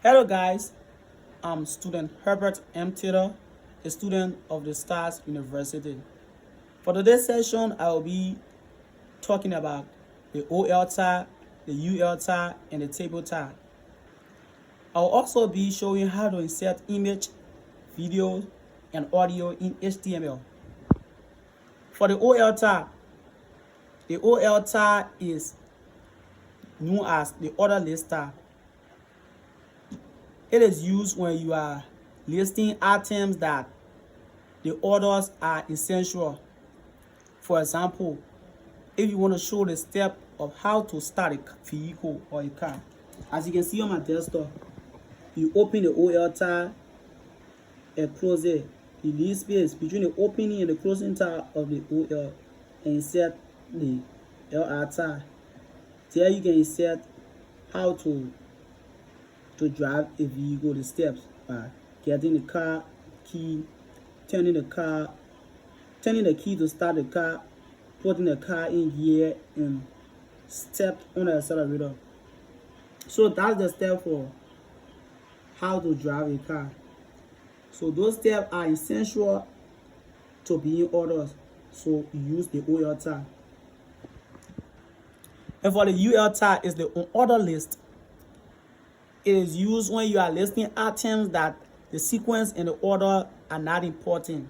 Hello guys, I'm student Herbert M. Taylor, a student of the Stars University. For today's session, I will be talking about the OL tag, the UL tag, and the table tag. I'll also be showing how to insert image, video, and audio in HTML. For the OL tag is known as the order list tag. It is used when you are listing items that the orders are essential. For example, if you want to show the step of how to start a vehicle or a car, as you can see on my desktop, you open the OL tab and close it. You leave space between the opening and the closing tab of the OL and insert the LR tab. There you can insert how to drive a vehicle, the steps by getting the car key, turning the key to start the car, putting the car in gear, and step on the accelerator. So that's the step for how to drive a car. So those steps are essential to be in orders. So you use the OL tag. And for the UL tag is the order list. It is used when you are listing items that the sequence and the order are not important.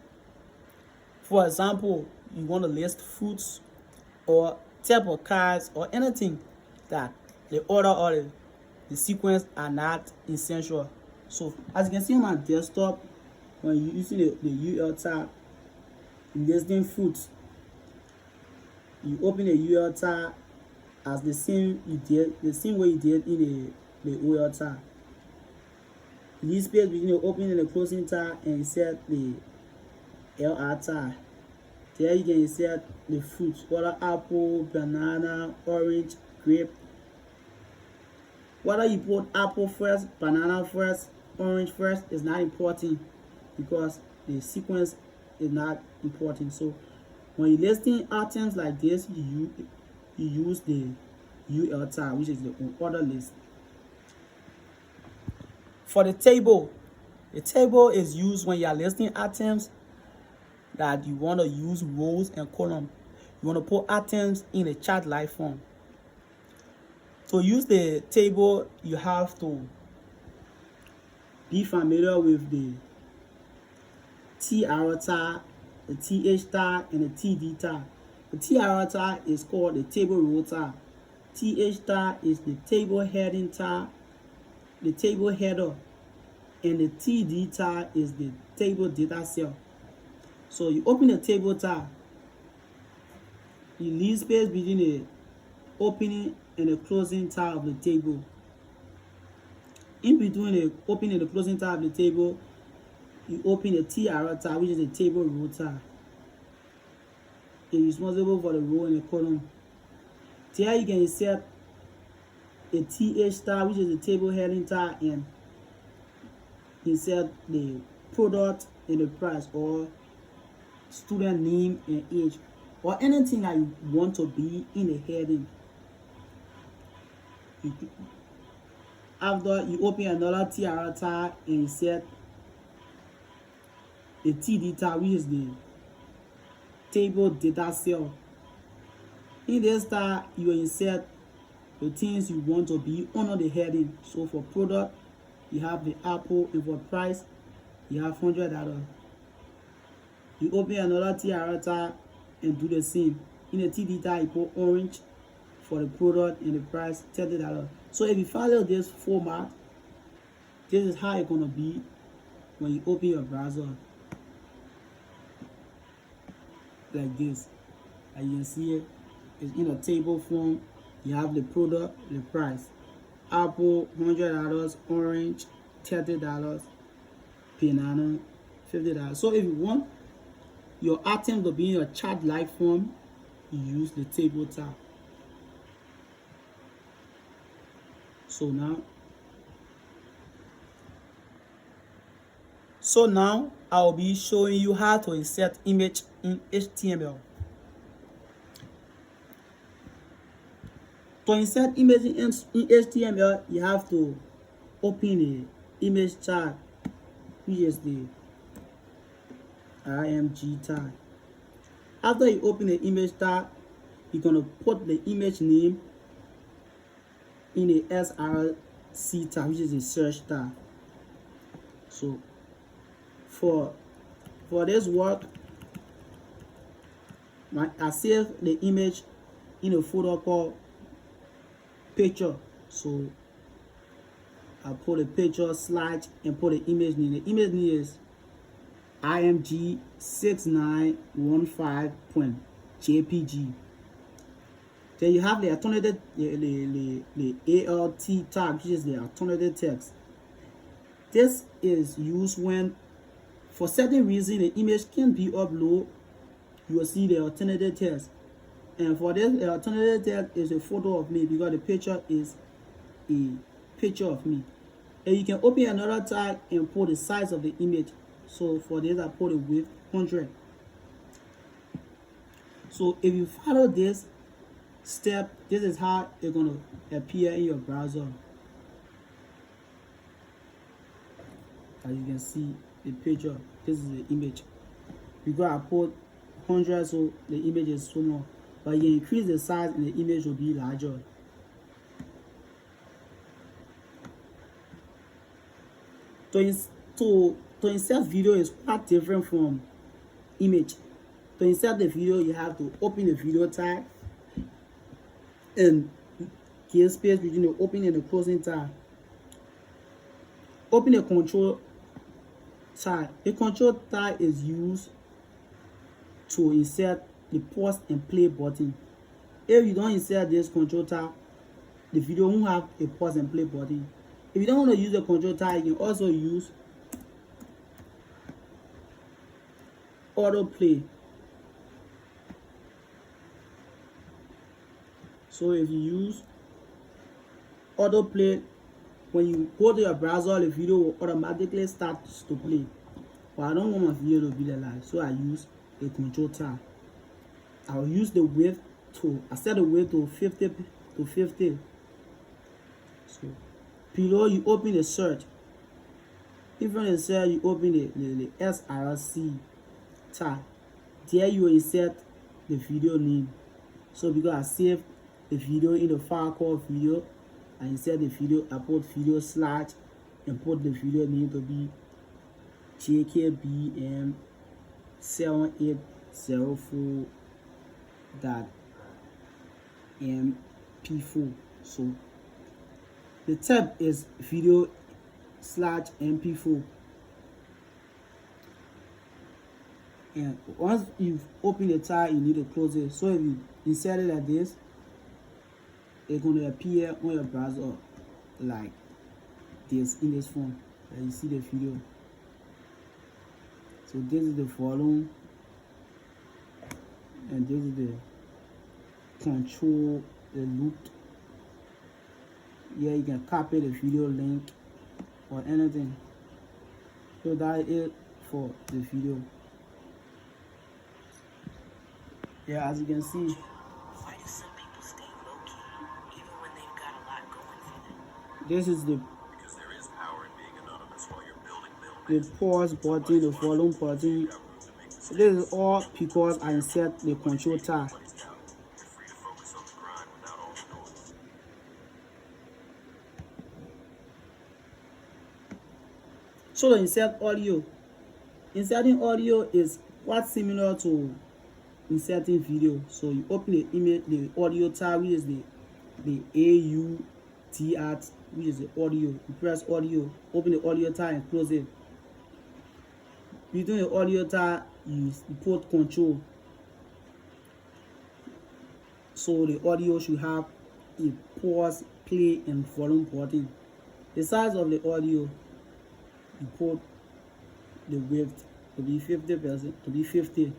For example, you want to list fruits or type of cards or anything that the order or the sequence are not essential. So as you can see on my desktop, when you're using the UL tab, listing fruits, you open the UL tab as the same way you did in the OL tab. Leave space between the opening and the closing tab and insert the LR tab. There you can insert the fruits, whether apple, banana, orange, grape. Whether you put apple first, banana first, orange first is not important because the sequence is not important. So when you're listing items like this, you use the UL tag, which is the order list. For the table is used when you are listing items that you want to use rows and columns. You want to put items in a chart-like form. To use the table, you have to be familiar with the TR tag, the TH tag, and the TD tag. The TR tag is called the table row tag. TH tag is the table heading tag, the table header, and the TD tag is the table data cell. So you open the table tab, you leave space between the opening and the closing tab of the table. In between the opening and the closing tab of the table, you open the TR tab, which is the table row tab. It is responsible for the row and the column. There you can insert a TH tab, which is the table heading tab, and insert the product and the price, or student name and age, or anything that you want to be in the heading. After you open another TR tag and insert the TD tag, which is the table data cell. In this tag, you will insert the things you want to be under the heading. So for product, you have the apple, and for price, you have $100. You open another TR tag and do the same. In the TD tag, you put orange for the product and the price, $30. So if you follow this format, this is how it's going to be when you open your browser. Like this. As you can see it, it's in a table form. You have the product, the price. Apple, $100, orange, $30, banana, $50. So if you want your item to be in a chart-like form, you use the table tab. So now I'll be showing you how to insert image in HTML. To insert image in HTML, you have to open the image tag, which is the img tag. After you open the image tag, you're gonna put the image name in the src tag, which is the search tag. So for this work, I save the image in a folder called picture. So I put a picture slide and put the image name. The image name is img 6915.jpg. Then you have the alternative, the alt tag, which is the alternative text. This is used when, for certain reason, the image can be uploaded. You will see the alternative text. And for this, the alternative text is a photo of me, because the picture is a picture of me. And you can open another tag and put the size of the image. So for this, I put it with 100. So if you follow this step, this is how it's gonna appear in your browser. As you can see the picture, this is the image. Because I put 100, so the image is small. But you increase the size and the image will be larger. To insert video is quite different from image. To insert the video, you have to open the video tag and give space between the opening and the closing tag. Open the control tag. The control tag is used to insert the pause and play button. If you don't insert this control tag, the video won't have a pause and play button. If you don't want to use the control tag, you can also use autoplay. So if you use autoplay, when you go to your browser, the video will automatically start to play. But I don't want my video to be live, so I use a control tag. I will use the width I set the width to 50 to 50. So below, you open the search. In front of the search, you open the src tag. There you will insert the video name. So because I saved the video in the file called video, I insert the video. I put video slash and put the video name to be jkbm 7804.mp4. So the tab is video slash mp4. And once you've opened the tag, you need to close it. So if you insert it like this, it's going to appear on your browser like this in this form. And you see the video. So this is the volume, and this is the control, the loop. Yeah, you can copy the video link or anything. So that is it for the video. Yeah, as you can see, this is the pause button, the volume button. This is all because I insert the control tag. So to insert audio, inserting audio is quite similar to inserting video. So you open the image, the audio tab, which is the AUT, which is the audio. You press audio, open the audio tab and close it. Between the audio tab, you put control. So the audio should have a pause, play, and volume button. The size of the audio, you put the width to be 50%, to be 50.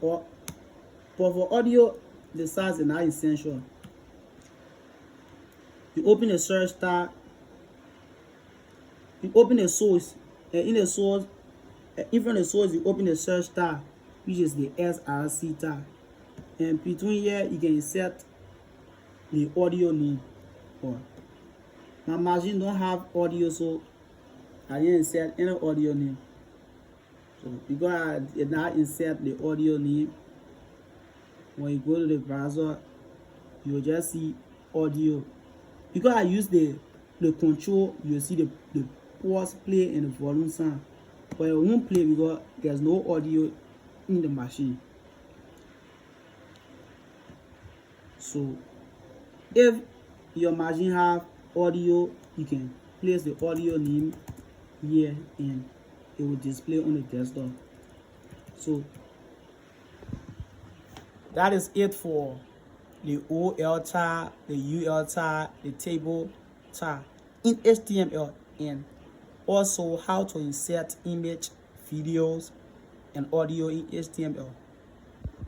But for audio, the size is not essential. You open the search tab. You open the source, and in the source, in front of the source, you open the search tab, which is the src tab. And between here, you can insert the audio name. Or My machine don't have audio, so I didn't insert any audio name. So because I did not insert the audio name, when you go to the browser, you'll just see audio. Because I use the control, you'll see the pause, play, and the volume sound. But it won't play because there's no audio in the machine. So if your machine have audio, you can place the audio name here and it will display on the desktop. So that is it for the OL tag, the UL tag, the table tag in HTML, and also how to insert image, videos, and audio in HTML.